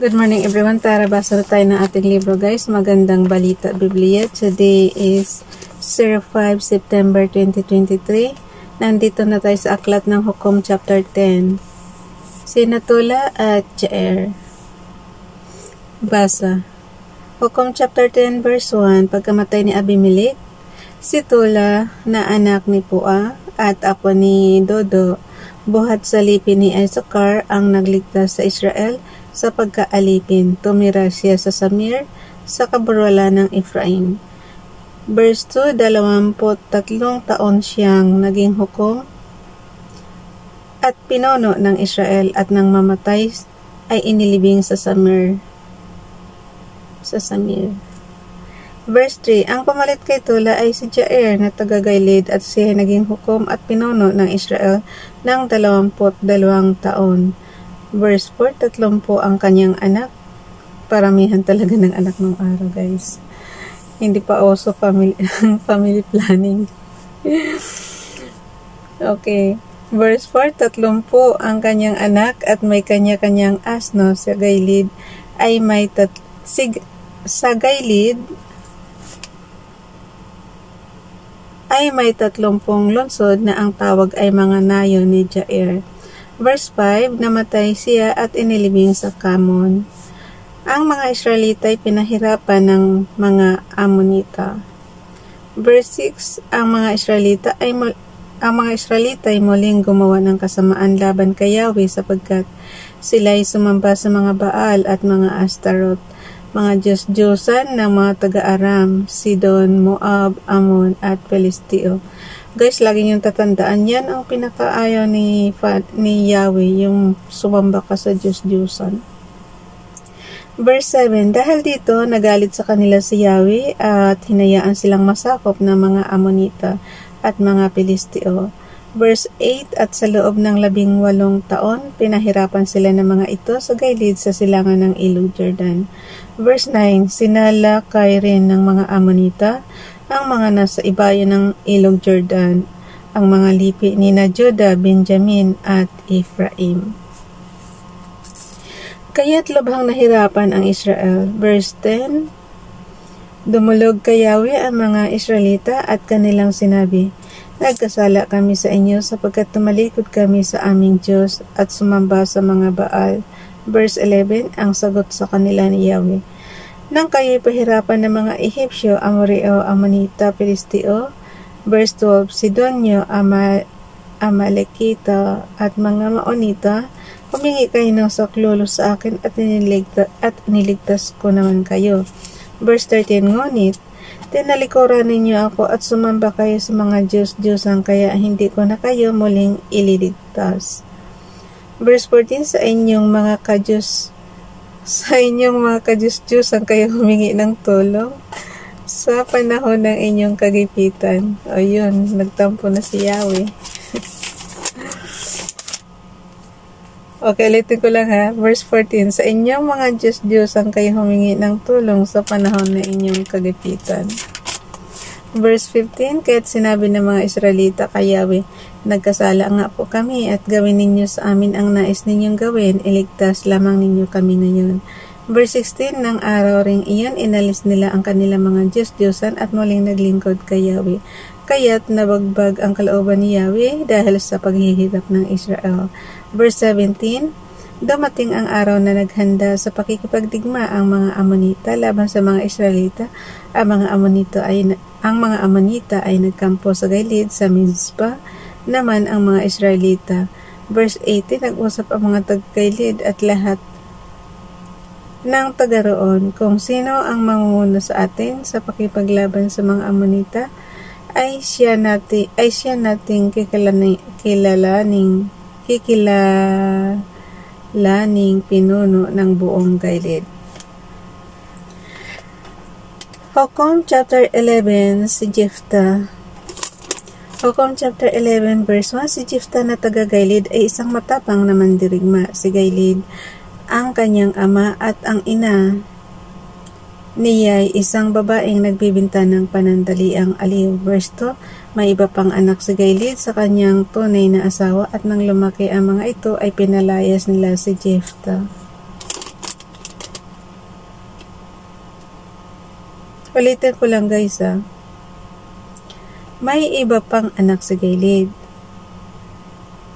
Good morning everyone. Tara, basa na tayo ng ating libro guys. Magandang balita Biblia. Today is 05 September 2023. Nandito na tayo sa aklat ng Hukom chapter 10. Sina Tola at Jair. Basa. Hukom chapter 10 verse 1. Pagkamatay ni Abimelech, si Tola na anak ni Pua at apo ni Dodo, buhat sa lipi ni Isaacar ang nagligtas sa Israel sa pagkaalipin. Tumira siya sa Samir sa kaburwala ng Ephraim. Verse 2, 23 taon siyang naging hukom at pinuno ng Israel at nang mamatay ay inilibing sa Samir. Verse 3, ang pumalit kay Tola ay si Jair na taga-Gaylid at siya naging hukom at pinuno ng Israel ng 22 taon. Verse 4, 30 ang kanyang anak. Paramihan talaga ng anak ng araw, guys. Hindi pa also family planning. Okay. Verse 4, 30 ang kanyang anak at may kanya-kanyang asno. Sa Gaylid ay may sa Gaylid ay may 30 lungsod na ang tawag ay mga nayo ni Jair. Verse 5, namatay siya at inilibing sa Kamon. Ang mga Israelita ay pinahirapan ng mga Amonita. Verse 6, ang mga Israelita ay muling gumawa ng kasamaan laban kay Yahweh sapagkat sila ay sumamba sa mga Baal at mga Astaroth, mga Diyos-Diyosan ng mga taga-Aram, Sidon, Moab, Ammon at Pelisteo. Guys, lagi niyong tatandaan yan ang pinakaayaw ni Yahweh, yung sumamba ka sa Diyos-Diyosan. Verse 7, dahil dito nagalit sa kanila si Yahweh at hinayaan silang masakop ng mga Ammonita at mga Pelisteo. Verse 8, at sa loob ng 18 taon, pinahirapan sila ng mga ito sa Gaylid sa silangan ng Ilog Jordan. Verse 9, sinalakay rin ng mga Ammonita ang mga nasa ibayo ng Ilog Jordan, ang mga lipi ni Juda, Benjamin at Ephraim. Kaya't lubhang nahirapan ang Israel. Verse 10, dumulog kay Yahweh ang mga Israelita at kanilang sinabi, nagkasala kami sa inyo sapagkat tumalikod kami sa aming Diyos at sumamba sa mga Baal. Verse 11, ang sagot sa kanila ni Yahweh, nang kayo'y pahirapan ng mga Ehipsyo, Amoreo, Ammonita, Pelisteo. Verse 12, Sidonyo, Amalekita at mga Maonita, humingi kayo ng saklolo sa akin at niligtas ko naman kayo. Verse 13, ngunit tinalikuran ninyo ako at sumamba kayo sa mga Diyos-Diyosan kaya hindi ko na kayo muling ililigtas. Verse 14, sa inyong mga Diyos-Diyosan kayo humingi ng tulong sa panahon ng inyong kagipitan. O yun, nagtampo na si Yahweh. Okay, ulitin ko lang ha. Verse 14, sa inyong mga Diyos-Diyosan kayo humingi ng tulong sa panahon ng inyong kagipitan. Verse 15, kaya't sinabi ng mga Israelita kay Yahweh, nagkasala nga po kami at gawin ninyo sa amin ang nais ninyong gawin, iligtas lamang ninyo kami ngayon. Verse 16, ng araw ring iyon, inalis nila ang kanilang mga Diyos-Diyosan at muling naglingkod kay Yahweh. Kaya't nabagbag ang kalooban ni Yahweh dahil sa paghihirap ng Israel. Verse 17, dumating ang araw na naghanda sa pakikipagdigma ang mga Ammonita laban sa mga Israelita. Ang mga Ammonita ay nagkampo sa Gaylid sa Mizpah, naman ang mga Israelita. Verse 18, nag-usap ang mga taga-Gaylid at lahat ng taga-roon kung sino ang mangunguna sa atin sa pakipaglaban sa mga Ammonita ay siya nating kikilalaning pinuno ng buong Gaylid. Hukom chapter 11, si Jephthah. Hukom chapter 11 verse 1, si Jephthah na taga-Gaylid ay isang matapang na mandirigma. Si Gaylid ang kanyang ama at ang ina niya ay isang babaeng nagbibinta ng panandaliang aliw. Verse 2, may iba pang anak si Gaylid sa kanyang tunay na asawa at nang lumaki ang mga ito ay pinalayas nila si Jephthah. Ulitin ko lang guys May iba pang anak si Gaylid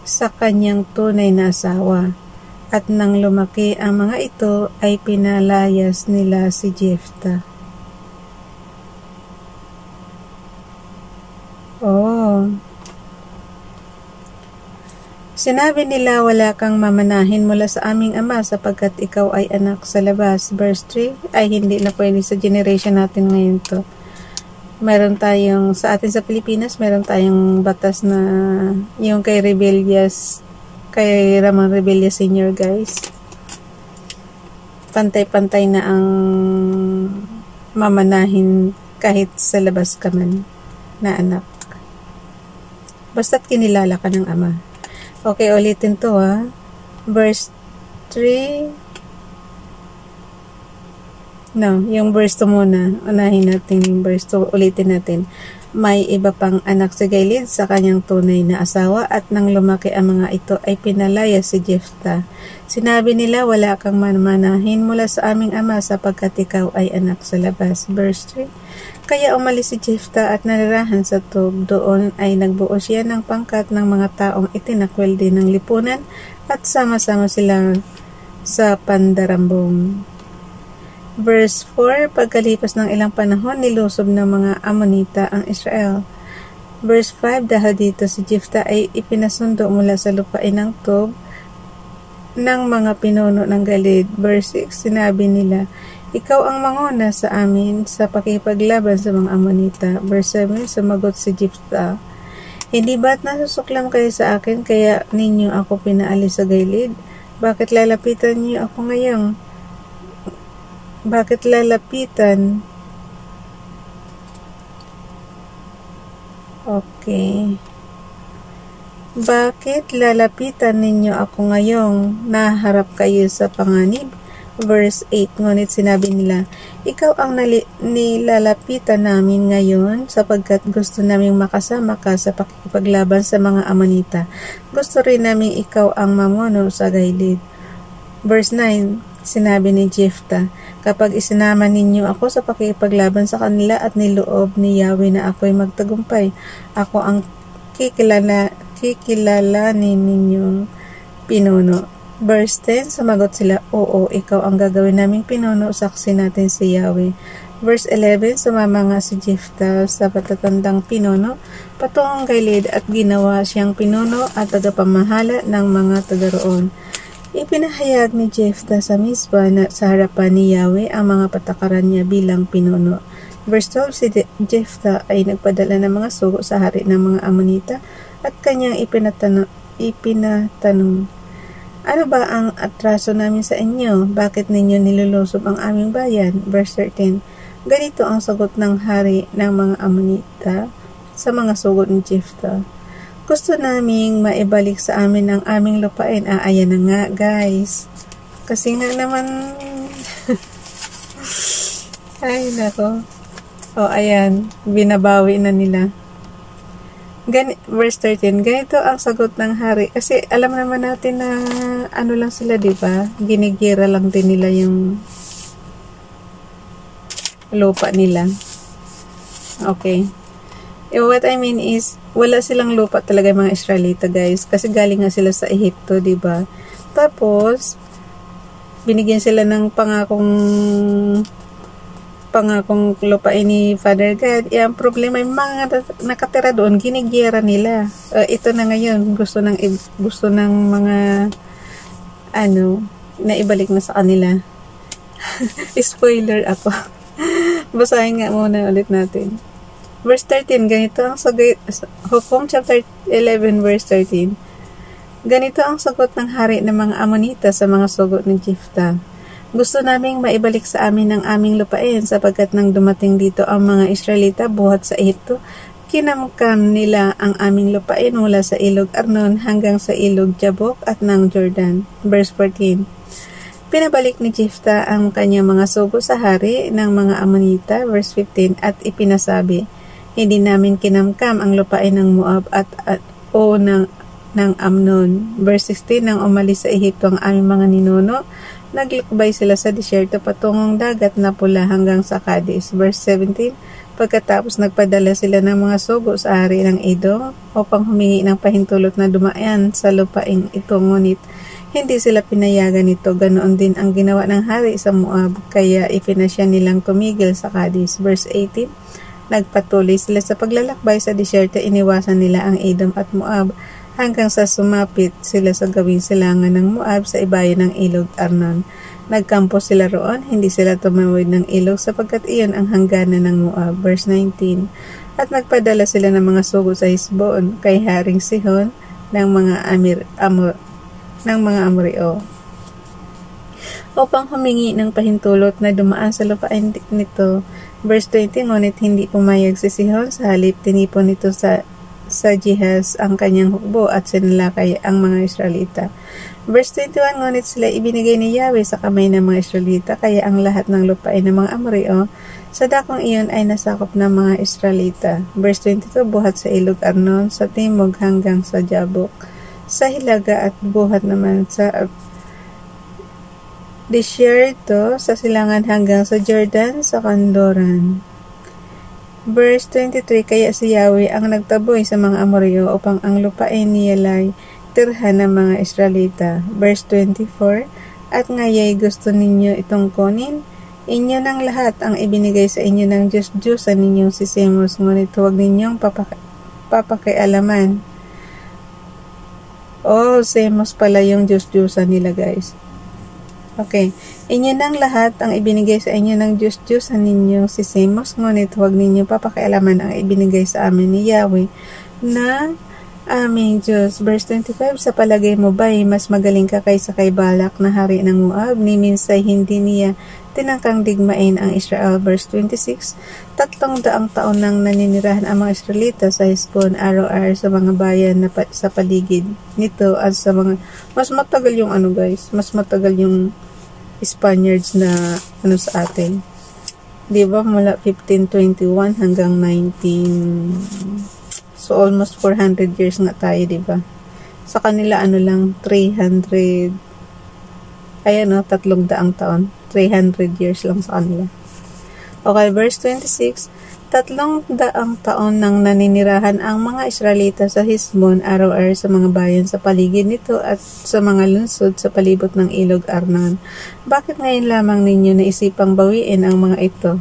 sa kanyang tunay na asawa, at nang lumaki ang mga ito ay pinalayas nila si Jephthah. Sinabi nila, wala kang mamanahin mula sa aming ama sapagkat ikaw ay anak sa labas. Verse 3 ay hindi na pwede sa generation natin ngayon to. Meron tayong, sa atin sa Pilipinas, meron tayong batas na yung kay Ramon Rebellias Senior guys. Pantay-pantay na ang mamanahin kahit sa labas ka man na anak. Basta't kinilala ka ng ama. Okay, ulitin to Verse 3. No, yung verse 2 muna. Unahin natin yung verse 2. Ulitin natin. May iba pang anak si Gaylid sa kanyang tunay na asawa, at nang lumaki ang mga ito ay pinalaya si Jephthah. Sinabi nila, wala kang mamanahin mula sa aming ama sapagkat ikaw ay anak sa labas. Verse 3. Kaya umalis si Jephthah at narirahan sa Tob. Doon ay nagbuo siya ng pangkat ng mga taong itinakwil din ng lipunan, at sama-sama sila sa pandarambong. Verse 4, pagkalipas ng ilang panahon, nilusob ng mga Amonita ang Israel. Verse 5, dahil dito si Jephthah ay ipinasundo mula sa lupain ng Tob ng mga pinuno ng Galid. Verse 6, sinabi nila, ikaw ang manguna sa amin sa pakipaglaban sa mga Amonita. Verse 7, sumagot si Jephthah, hindi ba't nasusuklam kayo sa akin kaya ninyo ako pinaalis sa Galid? Bakit lalapitan niyo ako ngayon? Bakit lalapitan? Okay. Bakit lalapitan ninyo ako ngayong naharap kayo sa panganib? Verse 8, ngunit sinabi nila, ikaw ang nilalapitan namin ngayon sapagkat gusto naming makasama ka sa pakikipaglaban sa mga Amonita. Gusto rin namin ikaw ang mamuno sa Gaylid. Verse 9, sinabi ni Jephthah, kapag isinama ninyo ako sa pakikipaglaban sa kanila at niloob ni Yahweh na ako'y magtagumpay, ako ang kikilalanin ninyong pinuno. Verse 10, sumagot sila, oo, ikaw ang gagawin naming pinuno, saksi natin si Yahweh. Verse 11, sumama nga si Jephthah sa patatandang pinuno patungong Gaylid at ginawa siyang pinuno at tagapamahala ng mga taga roon. Ipinahayag ni Jephthah sa Mizpah na sa harapan ni Yahweh ang mga patakaran niya bilang pinuno. Verse 12, si Jephthah ay nagpadala ng mga sugo sa hari ng mga Amonita at kanyang ipinatanong, ano ba ang atraso namin sa inyo? Bakit ninyo nilulusob ang aming bayan? Verse 13, ganito ang sagot ng hari ng mga Amonita sa mga sugo ni Jephthah. Gusto naming maibalik sa amin ang aming lupain. Ayan na nga, guys. Kasi nga naman, ay, nako. Ayan. Binabawi na nila. Verse 13, ganito ang sagot ng hari. Kasi alam naman natin na ano lang sila, diba? Ginigira lang din nila yung lupa nila. Okay. What I mean is, wala silang lupa talaga mga Israelita, guys. Kasi galing nga sila sa Ehipto, diba? Tapos, binigyan sila ng pangakong lupain ni Father God. Ang problema, yung mga nakatira doon, ginigyera nila. Ito na ngayon, gusto ng mga, na ibalik na sa kanila. Spoiler ako. Basahin nga muna ulit natin. Verse 13, ganito ang sagot, Hukom chapter 11 verse 13. Ganito ang sagot ng hari ng mga Amonita sa mga sugo ni Jephthah. Gusto naming maibalik sa amin ang aming lupain sapagkat nang dumating dito ang mga Israelita buhat sa Ehipto, kinamkam nila ang aming lupain mula sa ilog Arnon hanggang sa ilog Jabok at ng Jordan. Verse 14. Pinabalik ni Jephthah ang kanyang mga sugo sa hari ng mga Amonita. Verse 15, at ipinasabi, hindi namin kinamkam ang lupain ng Moab ng Amnon. Verse 16, nang umalis sa Ehipto ang aming mga ninuno, naglakbay sila sa disyerto patungong dagat na pula hanggang sa Cadiz. Verse 17, pagkatapos nagpadala sila ng mga sugo sa hari ng Edom upang humingi ng pahintulot na dumaan sa lupaing ito, ngunit hindi sila pinayagan nito. Ganoon din ang ginawa ng hari sa Moab, kaya ipinasya nilang tumigil sa Cadiz. Verse 18, nagpatuloy sila sa paglalakbay sa disyerto, iniwasan nila ang Edom at Moab hanggang sa sumapit sila sa gawing silangan ng Moab sa ibayan ng ilog Arnon. Nagkampo sila roon, hindi sila tumawid ng ilog sapagkat iyon ang hangganan ng Moab. Verse 19, at nagpadala sila ng mga sugo sa Hesbon kay Haring Sihon ng mga Amoreo upang humingi ng pahintulot na dumaan sa lupain nito. Verse 20, ngunit hindi pumayag si Sihon, sa halip tinipon nito sa Jihaz ang kanyang hukbo at sinalakay ang mga Israelita. Verse 21, ngunit sila ibinigay ni Yahweh sa kamay ng mga Israelita, kaya ang lahat ng lupain ng mga Amoreo sa dakong iyon ay nasakop ng mga Israelita. Verse 22, buhat sa ilog Arnon sa timog hanggang sa Jabok sa hilaga, at buhat naman sa disyerto sa silangan hanggang sa Jordan sa kanluran. Verse 23, kaya si Yahweh ang nagtaboy sa mga Amoreo upang ang lupain niya'y tirhan ng mga Israelita. Verse 24, at ngaya'y gusto ninyo itong kunin, inyo ng lahat ang ibinigay sa inyo ng Diyos-Diyosan ninyong si Semos, ngunit huwag ninyong papakialaman. Semos pala yung Diyos-Diyosan nila, guys. Okay. Inyo ng lahat ang ibinigay sa inyo ng Diyos-Diyosan ninyong si Semos, ngunit huwag ninyo papakialaman ang ibinigay sa amin ni Yahweh na aming Diyos. Verse 25, sa palagay mo ba'y mas magaling ka kaysa kay Balak na hari ng Moab? Ni minsay hindi niya tinangkang digmain ang Israel. Verse 26, 300 taon nang naninirahan ang mga Israelita sa Hesbon, Aroer, sa mga bayan na sa paligid nito, at sa mga mas matagal yung guys, mas matagal yung Spaniards na sa atin. Diba? Mula 1521 hanggang 19... So, almost 400 years nga tayo, diba? Sa kanila, lang, 300... 300 taon. 300 years lang sa kanila. Okay, verse 26. 300 taon nang naninirahan ang mga Israelita sa Hesbon, Aroer, sa mga bayan sa paligid nito at sa mga lungsod sa palibot ng ilog Arnon. Bakit ngayon lamang ninyo naisipang bawiin ang mga ito?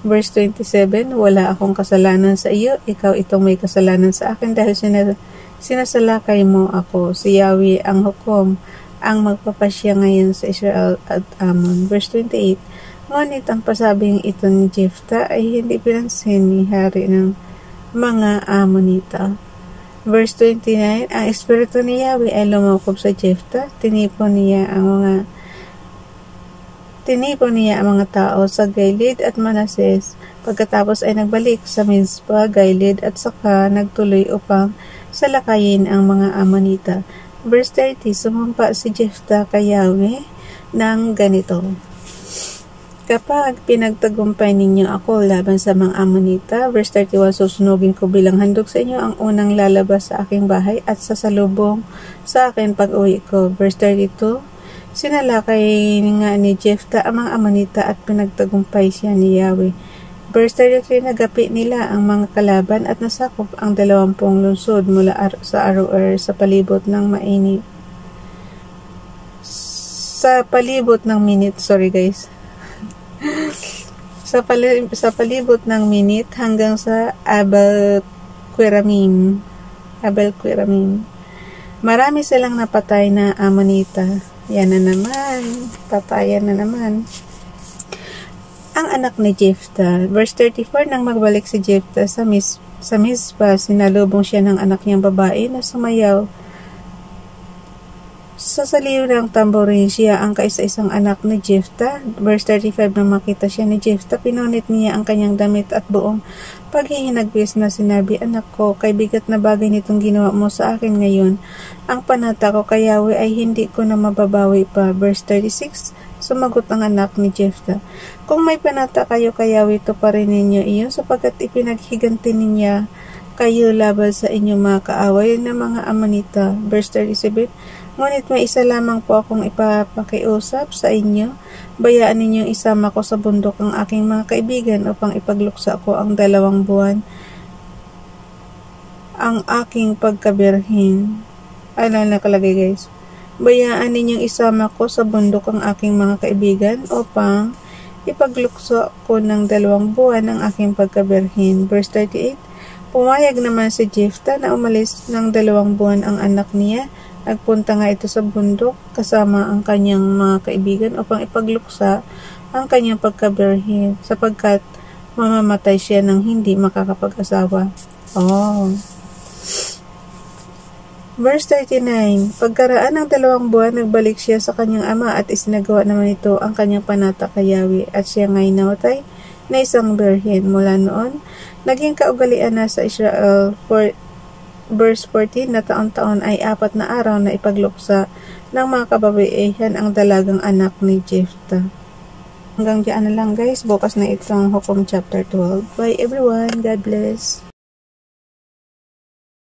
Verse 27, wala akong kasalanan sa iyo, ikaw itong may kasalanan sa akin dahil sinasalakay mo ako. Si Yahweh ang hukom, ang magpapasya ngayon sa Israel at Ammon. Verse 28, ngunit ang pasabing ito ni Jephthah ay hindi pinansin ni hari ng mga Ammonita. Verse 29, ang espiritu ni Yahweh ay lumakob sa Jephthah, tinipon niya ang mga tao sa Gilead at Manases. Pagkatapos ay nagbalik sa Mizpah, Gilead, at saka nagtuloy upang salakayin ang mga Ammonita. Verse 30, sumumpa si Jephthah kay Yahweh ng ganito: kapag pinagtagumpay ninyo ako laban sa mga Ammonita, verse 31, susunugin ko bilang handog sa inyo ang unang lalabas sa aking bahay at sasalubong sa akin pag uwi ko. Verse 32, sinalakay nga ni Jephthah ang mga Ammonita at pinagtagumpay siya ni Yahweh. Verse 33, nagapi nila ang mga kalaban at nasakop ang 20 lungsod mula sa Aroer sa palibot ng sa palibot ng Minit hanggang sa Abel-Queramim. Marami silang napatay na Ammonita. Yan na naman. Patayan na naman. Ang anak ni Jephthah. Verse 34, nang magbalik si Jephthah sa Mizpah, sinalubong siya ng anak niyang babae na sumayaw. Sa saliw ng tamborin siya ang kaisa-isang anak ni Jephthah. Verse 35, nang makita siya ni Jephthah, pinunit niya ang kanyang damit at buong paghihinagpis na sinabi, anak ko, kay bigat na bagay nitong ginawa mo sa akin ngayon. Ang panata ko kay Yahweh ay hindi ko na mababawi pa. Verse 36, sumagot ang anak ni Jephthah, kung may panata kayo kay Yahweh, ito pa rin ninyo iyon sapagkat ipinaghiganti niya kayo laban sa inyong mga kaaway na mga Amonita. Verse 37, ngunit may isa lamang po akong ipapakiusap sa inyo. Bayaan ninyong isama ko sa bundok ang aking mga kaibigan upang ipagluksa ko ang 2 buwan ang aking pagkabirhin. Ano nakalagay guys? Bayaan ninyong isama ko sa bundok ang aking mga kaibigan upang ipaglukso ko ng 2 buwan ang aking pagkabirhin. Verse 38, pumayag naman si Jephthah na umalis ng 2 buwan ang anak niya. Nagpunta nga ito sa bundok kasama ang kanyang mga kaibigan upang ipagluksa ang kanyang pagkabirhin sapagkat mamamatay siya ng hindi makakapag-asawa. Verse 39, pagkaraan ng 2 buwan, nagbalik siya sa kanyang ama at isinagawa naman ito ang kanyang panata kay Yahweh at siya nga'y namatay na isang birhen. Mula noon, naging kaugalian na sa Israel verse 14 na taon-taon ay 4 na araw na ipagluksa ng mga kababaihan ang dalagang anak ni Jephthah. Hanggang diyan na lang guys, bukas na itong Hukom chapter 12. Bye everyone, God bless.